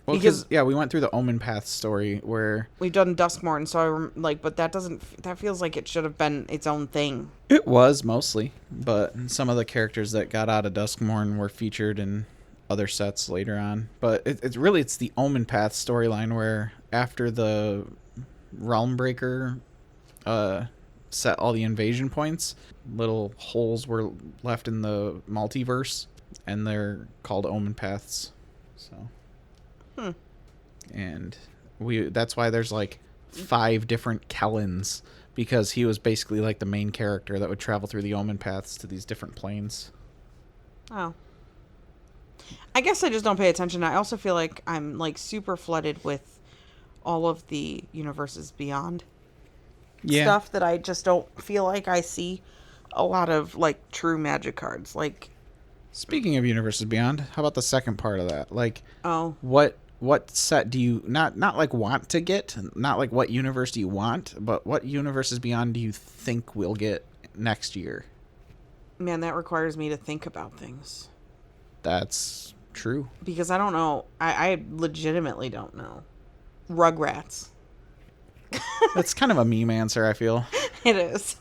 Well, because we went through the Omen Path story where
we've done Duskmorn, so but that feels like it should have been its own thing.
It was mostly, but some of the characters that got out of Duskmorn were featured in other sets later on. But it's the Omen Path storyline where after the Realmbreaker set all the invasion points, little holes were left in the multiverse, and they're called Omen Paths. So, and that's why there's like 5 different Kellens, because he was basically like the main character that would travel through the Omen Paths to these different planes.
Oh. I guess I just don't pay attention. I also feel like I'm like super flooded with all of the universes beyond stuff that I just don't feel like I see a lot of like true Magic cards. Like,
speaking of universes beyond, how about the second part of that? Like, what set do you not like want to get? Not like what universe do you want, but what universes beyond do you think we'll get next year?
Man, that requires me to think about things.
That's true.
Because I don't know. I legitimately don't know. Rugrats.
That's kind of a meme answer, I feel.
It is.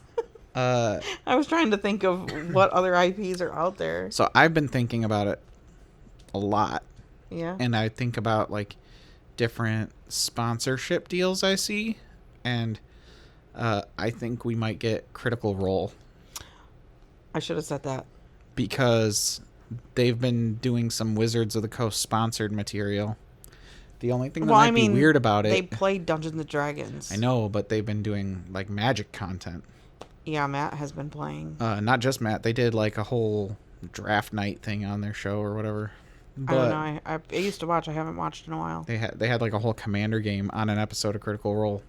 I was trying to think of what other IPs are out there.
So I've been thinking about it a lot.
Yeah.
And I think about like different sponsorship deals I see, and I think we might get Critical Role.
I should have said that.
Because they've been doing some Wizards of the Coast sponsored material. The only thing that might be weird about it...
They play Dungeons & Dragons.
I know, but they've been doing like Magic content.
Yeah, Matt has been playing.
Not just Matt. They did like a whole draft night thing on their show or whatever.
I don't know.
But
I used to watch. I haven't watched in a while.
they had like a whole commander game on an episode of Critical Role.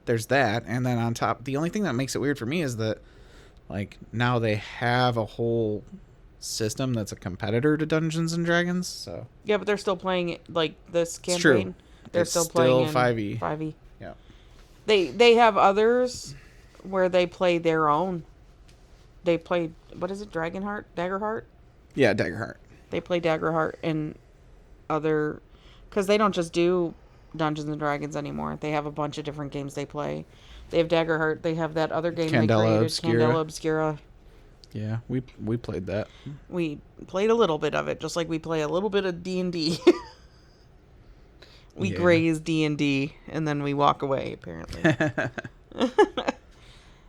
There's that, and then on top, the only thing that makes it weird for me is that like now they have a whole system that's a competitor to Dungeons and Dragons. So
Yeah, but they're still playing it like this
it's true.
campaign. They're
It's
still playing in
5e.
5e.
Yeah.
They have others where they play their own. They play, what is it? Dragonheart, Daggerheart.
Yeah, Daggerheart.
They play Daggerheart and other, because they don't just do Dungeons and Dragons anymore. They have a bunch of different games they play. They have Daggerheart. They have that other game they
Candela
created,
Obscura.
Candela Obscura.
Yeah, we played that.
We played a little bit of it, just like we play a little bit of D&D. We
Yeah.
graze D&D, and then we walk away, apparently.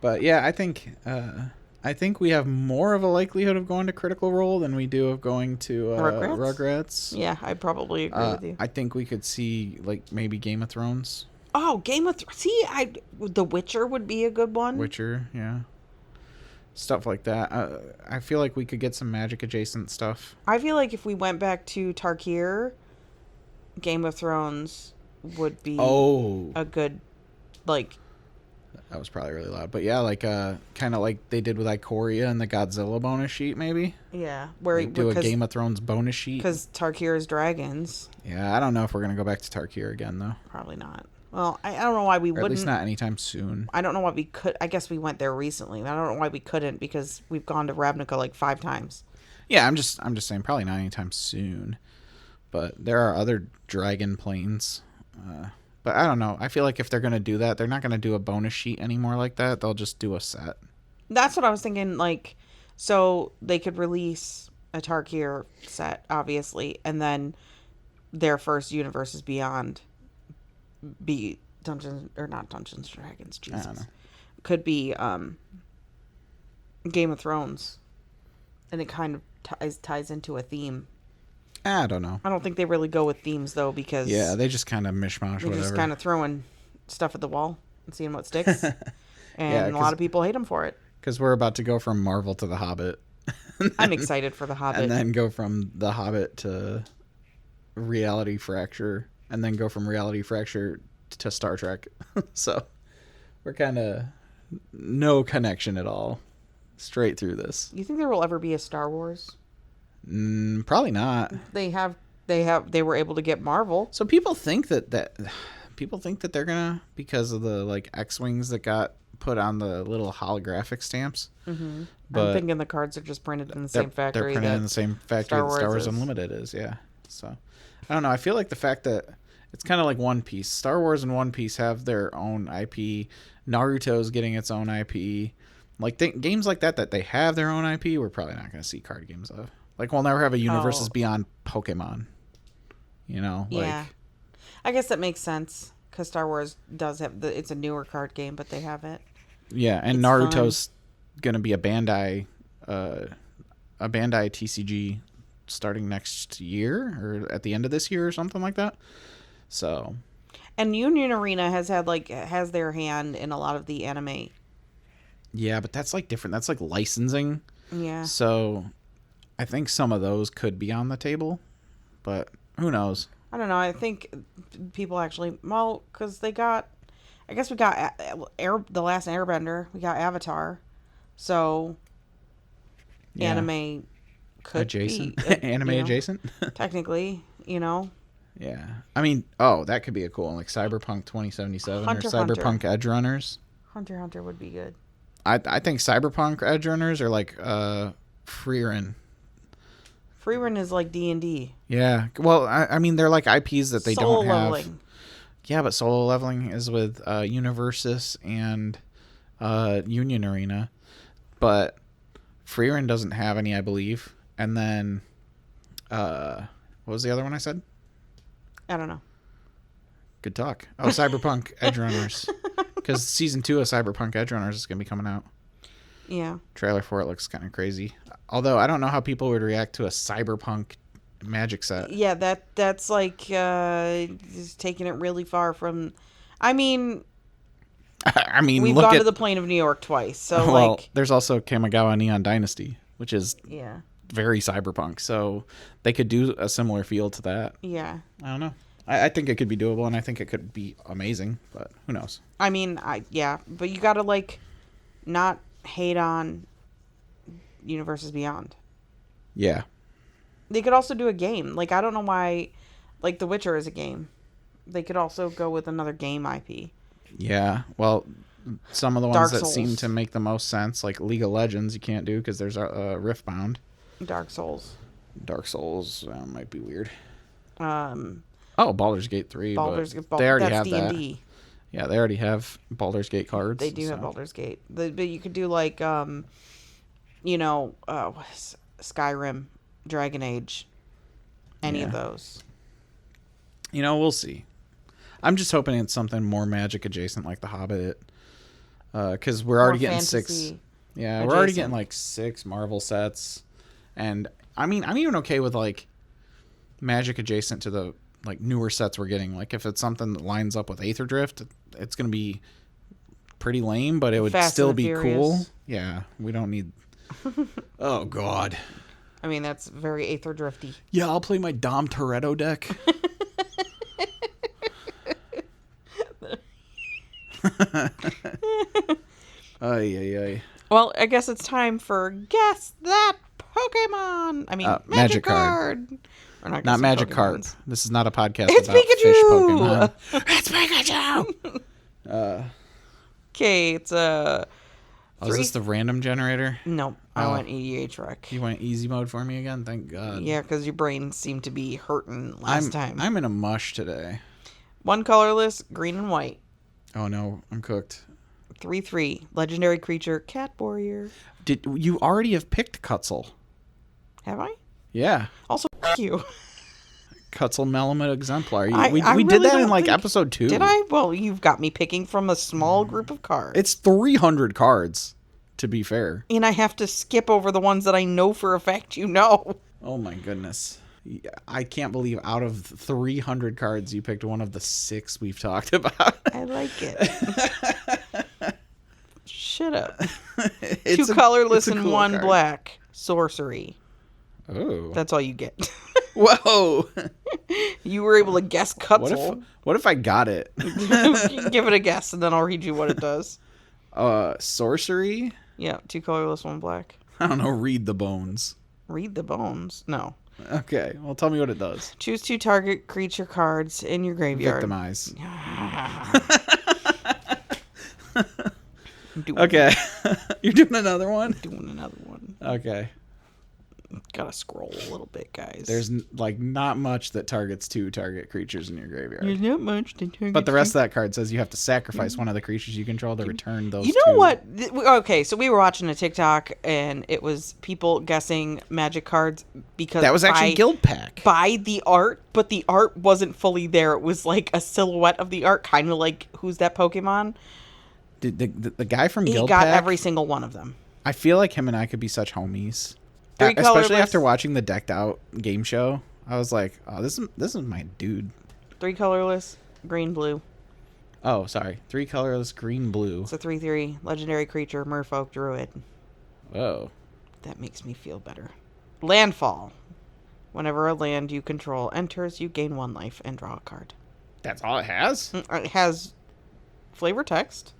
But yeah, I think we have more of a likelihood of going to Critical Role than we do of going to Rugrats.
Yeah, I probably agree with you.
I think we could see like maybe Game of Thrones,
Oh, Game of Thrones. See, The Witcher would be a good one.
Witcher, yeah, stuff like that. I feel like we could get some magic adjacent stuff.
I feel like if we went back to Tarkir, Game of Thrones would be a good, like...
That was probably really loud, but yeah, like kind of like they did with Ikoria and the Godzilla bonus sheet, maybe.
Yeah, where
like do a Game of Thrones bonus sheet.
Because Tarkir is dragons.
Yeah, I don't know if we're gonna go back to Tarkir again though.
Probably not. Well, I don't know why we wouldn't.
At least not anytime soon.
I don't know why we could. I guess we went there recently. I don't know why we couldn't because we've gone to Ravnica like 5 times.
Yeah, I'm just saying probably not anytime soon. But there are other dragon planes. But I don't know. I feel like if they're going to do that, they're not going to do a bonus sheet anymore like that. They'll just do a set.
That's what I was thinking. Like, so they could release a Tarkir set, obviously, and then their first Universes Beyond be Dungeons, or not Dungeons and Dragons, Jesus.
I don't know.
Could be Game of Thrones. And it kind of ties into a theme.
I don't know.
I don't think they really go with themes, though, because...
Yeah, they just kind of mishmash
they're
whatever.
just kind of throwing stuff at the wall and seeing what sticks. And
Yeah,
a lot of people hate them for it.
Because we're about to go from Marvel to The Hobbit.
I'm excited for The Hobbit.
And then go from The Hobbit to Reality Fracture. And then go from Reality Fracture to Star Trek. So we're kind of no connection at all. Straight through this.
You think there will ever be a Star Wars?
Probably not.
They were able to get Marvel.
So people think that they're gonna, because of the like X-wings that got put on the little holographic stamps.
Mm-hmm.
But
I'm thinking the cards are just printed in the same factory.
They're printed in the same factory that Star Wars
is.
Unlimited is. Yeah. So I don't know. I feel like the fact that it's kind of like One Piece. Star Wars and One Piece have their own IP. Naruto's getting its own IP. Like games like that they have their own IP, we're probably not going to see card games of. Like we'll never have a Universes Beyond Pokemon. You know, like
Yeah, I guess that makes sense because Star Wars does have it's a newer card game, but they have it.
Yeah, and
It's
Naruto's going to be a Bandai TCG starting next year or at the end of this year or something like that. So,
and Union Arena has their hand in a lot of the anime.
Yeah, but that's like different. That's like licensing.
Yeah.
So, I think some of those could be on the table, but who knows?
I don't know. I think people actually, because we got the last Airbender. We got Avatar, so
Yeah.
anime could
Adjacent,
be
anime adjacent.
technically. You know,
Yeah, I mean, that could be a cool one, like Cyberpunk 2077
Hunter
or
x Hunter.
Cyberpunk Edge Runners.
Hunter x Hunter would be good.
I think Cyberpunk Edge Runners are like Freerin.
Freerun is like D&D.
Yeah, well, I mean, they're like IPs that they
Solo
don't have.
leveling.
Yeah, but solo leveling is with Universus and Union Arena, but Freerin doesn't have any, I believe. And then, what was the other one I said?
I don't know.
Good talk. Oh, Cyberpunk Edge Runners, because season 2 of Cyberpunk Edge Runners is gonna be coming out.
Yeah.
Trailer for it looks kind of crazy. Although I don't know how people would react to a Cyberpunk Magic set.
Yeah, that's like just taking it really far from. I mean,
I mean,
We've
look
gone
at
to the Plain of New York twice, so
well,
like,
there's also Kamigawa Neon Dynasty, which is
yeah,
very cyberpunk. So they could do a similar feel to that.
yeah.
I don't know. I think it could be doable, and I think it could be amazing, but who knows?
I mean, yeah, but you gotta like not hate on Universes Beyond.
Yeah.
They could also do a game. Like I don't know why, like The Witcher is a game. They could also go with another game IP.
Yeah. Well, some of the ones
Dark
that seem
Souls.
to make the most sense, like League of Legends, you can't do because there's a Riftbound.
Dark Souls.
Dark Souls might be weird.
Um,
Oh, Baldur's Gate 3.
Baldur's
But they already
that's
have
D&D.
that. Yeah, they already have Baldur's Gate cards.
They do have Baldur's Gate. But you could do like, you know, what is Skyrim, Dragon Age, any of those.
You know, we'll see. I'm just hoping it's something more magic adjacent like The Hobbit. Because we're already getting six. Yeah, we're already getting like 6 Marvel sets. And I mean, I'm even okay with like magic adjacent to the like newer sets we're getting. Like if it's something that lines up with Aether Drift, it's going to be pretty lame, but it would still be cool. Yeah, we don't need. Oh, God.
I mean, that's very Aether Drifty.
Yeah, I'll play my Dom Toretto deck. Ay.
Well, I guess it's time for Guess That Pokemon. I mean, Magic Card. We're not
Not
say
Magic
Pokemons.
Card. This is not a podcast
It's
about fish
Pikachu!
Pokemon. It's Pikachu!
Okay, it's a...
Oh, is this the random generator?
Nope, I
Oh.
went EDH Rec.
You went easy mode for me again? Thank God.
Yeah, because your brain seemed to be hurting last time.
I'm in a mush today.
1 colorless, green and white.
Oh no, I'm cooked.
3/3, legendary creature, Cat Warrior.
Did you already have picked Cutzel?
Have I?
Yeah.
Also, f*** you.
Cutzel Melamed Exemplar.
I
We
really
did that
don't
in like
think-
episode 2.
Did I? Well, you've got me picking from a small group of cards.
It's 300 cards, to be fair.
And I have to skip over the ones that I know for a fact you know.
Oh my goodness. I can't believe out of 300 cards you picked one of the 6 we've talked about.
I like it. Shut up.
It's
2 colorless
it's a
and
cool
1
card.
black. Sorcery.
Oh.
That's all you get.
Whoa.
You were able to guess Cutzel.
What if I got it?
Give it a guess, and then I'll read you what it does.
Sorcery?
Yeah, 2 colorless, 1 black.
I don't know, read the bones.
Read the bones. No.
Okay, well tell me what it does.
Choose 2 target creature cards in your graveyard.
Victimize.
Doing-
Okay. You're doing another one?
Doing another one.
Okay.
Gotta scroll a little bit, guys.
There's like not much that targets 2 target creatures in your graveyard.
There's not much to target.
But the rest of that card says you have to sacrifice one of the creatures you control to return those
You know
2.
what? Okay, so we were watching a TikTok, and it was people guessing Magic cards because
That was actually Guild Pack.
by the art, but the art wasn't fully there. It was like a silhouette of the art, kind of like Who's That Pokemon?
Did the guy from
He
Guild
got
Pack,
every single one of them.
I feel like him and I could be such homies.
3
Especially
colorless.
after watching the Decked Out game show. I was like, oh, this is my dude.
3 colorless, green, blue.
Oh, sorry. 3 colorless, green, blue.
It's a 3/3 legendary creature, Merfolk Druid.
Whoa.
That makes me feel better. Landfall. Whenever a land you control enters, you gain 1 life and draw a card.
That's all it has?
It has flavor text.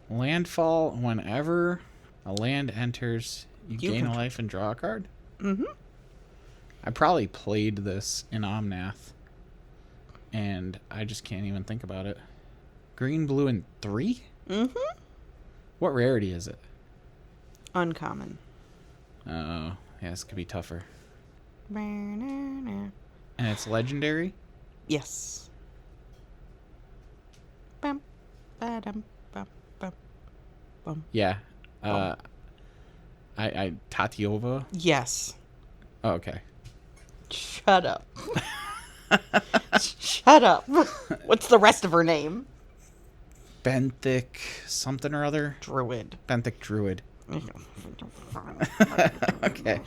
Landfall, whenever a land enters, you gain a
can-
life and draw a card?
Mm-hmm.
I probably played this in Omnath, and I just can't even think about it. Green, blue, and 3?
Mm-hmm.
What rarity is it?
Uncommon.
Oh, yeah, this could be tougher.
Yes.
And it's legendary?
Bum, ba-dum, bum, bum, bum.
Yeah. I Tatiova?
Yes.
Oh, okay.
Shut up. Shut up. What's the rest of her name?
Benthic something or other?
Druid.
Benthic Druid. Okay.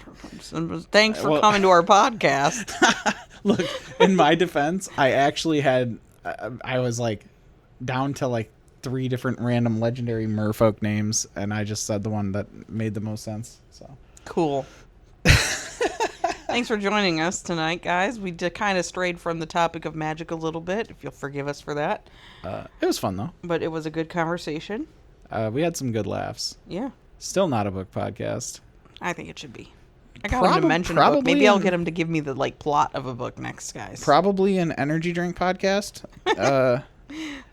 Thanks for
Well-
coming to our podcast.
Look, in my defense, I actually had, I was like down to like 3 different random legendary merfolk names, and I just said the one that made the most sense. So
Cool. Thanks for joining us tonight, guys. We kind of strayed from the topic of magic a little bit, if you'll forgive us for that.
it was fun though.
But it was a good conversation.
We had some good laughs.
Yeah,
Still not a book podcast.
I think it should be. I got him to mention a book. Maybe I'll get him to give me the plot of a book next, guys.
Probably an energy drink podcast.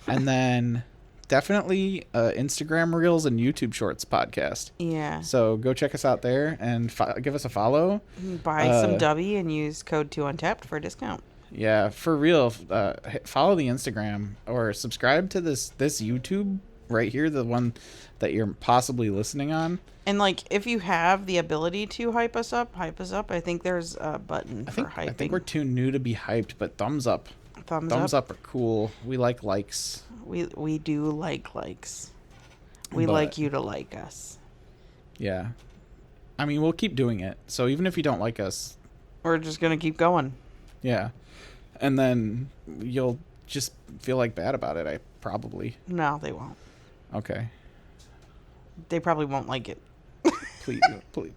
And then definitely Instagram Reels and YouTube Shorts podcast.
Yeah.
So go check us out there and give us a follow.
Buy some W and use code 2Untapped for a discount.
Yeah, for real. Follow the Instagram or subscribe to this YouTube right here, the one that you're possibly listening on.
And if you have the ability to hype us up. I think there's a button for hyping.
I think we're too new to be hyped, but thumbs up. Thumbs up are cool. We like likes.
We do like likes. We like you to like us.
Yeah. I mean, we'll keep doing it. So even if you don't like us,
we're just going to keep going.
Yeah. And then you'll just feel bad about it, probably.
No, they won't.
Okay.
They probably won't like it.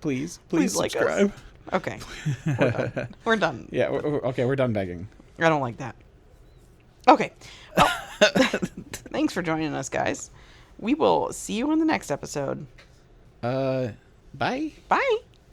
Please
like
subscribe.
Us. Okay. We're done. We're done.
Yeah, okay, we're done begging.
I don't like that. Okay. Well, thanks for joining us, guys. We will see you in the next episode.
Bye.
Bye.